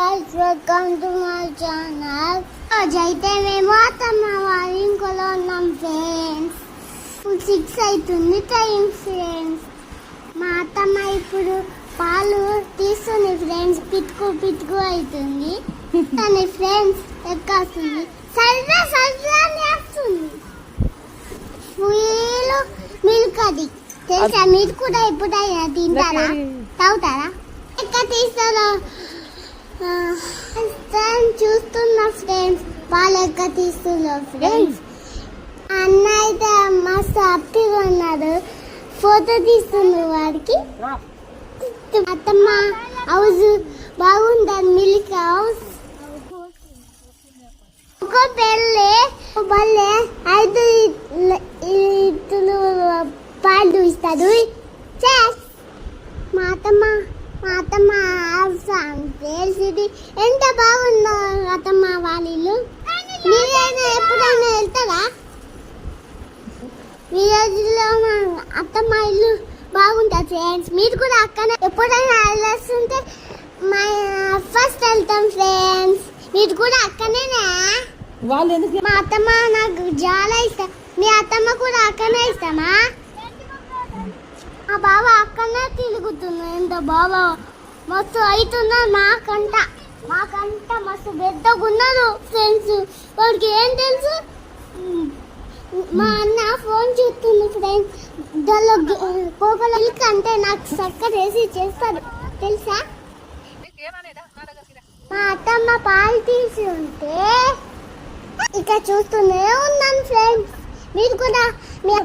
guys, welcome to my channel. అయితే మేము అత్తమ్మ వాళ్ళ ఇంట్లో ఉన్నాం ఫ్రెండ్స్. 6 అవుతుంది టైం ఫ్రెండ్స్. మా అత్తమ్మ ఇప్పుడు పాలు తీస్తుంది ఫ్రెండ్స్. పిట్టుకు అవుతుంది కానీ ఫ్రెండ్స్ ఎక్కాస్తుంది. సరదా వేస్తుంది. ఫుల్ మిల్క్ అది తెలుసా? మీరు కూడా ఎప్పుడైనా తింటారా, తాగుతారా? ఎక్కడ తీస్తారో చూస్తున్నా ఫ్రెండ్స్. పాలు ఎక్క తీస్తున్నా ఫ్రెండ్స్. అన్న అయితే మస్తు హ్యాపీగా ఉన్నాడు. ఫోటో తీస్తుంది వాడికి. అత్తమ్మ హౌస్ బాగుంది, మిల్క్ హౌస్. ఒక బల్లె 5 ఇట్లు పాలు ఇస్తాడు. మా అత్తమ్మ తెలిసింది ఎంత బాగుందో అత్తమ్మ వాళ్ళు. మీరైనా ఎప్పుడైనా వెళ్తారా? విలేజ్లో మా అత్తమ్మ ఇల్లు బాగుంటుంది ఫ్రెండ్స్. మీరు కూడా అక్కడ ఎప్పుడైనా వెళ్ళొస్తుంటే మా ఫస్ట్ వెళ్తాం ఫ్రెండ్స్. మీరు కూడా అక్కడనేనా? మా అత్తమ్మ నాకు చాలా ఇష్టం. మీ అత్తమ్మ కూడా అక్కడనే ఇష్టమా? మా బావ అక్కడనే తిరుగుతున్నా. ఎంత బాబా మస్తు అవుతున్నా. మాకంట మస్తు పెద్దగా ఉన్నారు ఫ్రెండ్స్. వాడికి ఏం తెలుసు? మా అన్న ఫోన్ చూస్తుంది ఫ్రెండ్స్. దానిలో కోకోల మిల్క్ అంటే నాకు చక్కెర వేసి చేస్తాడు తెలుసా? మా అత్తమ్మ పాలు తీసి ఉంటే ఇక చూస్తూనే ఉన్నాను ఫ్రెండ్స్. మీరు కూడా మీ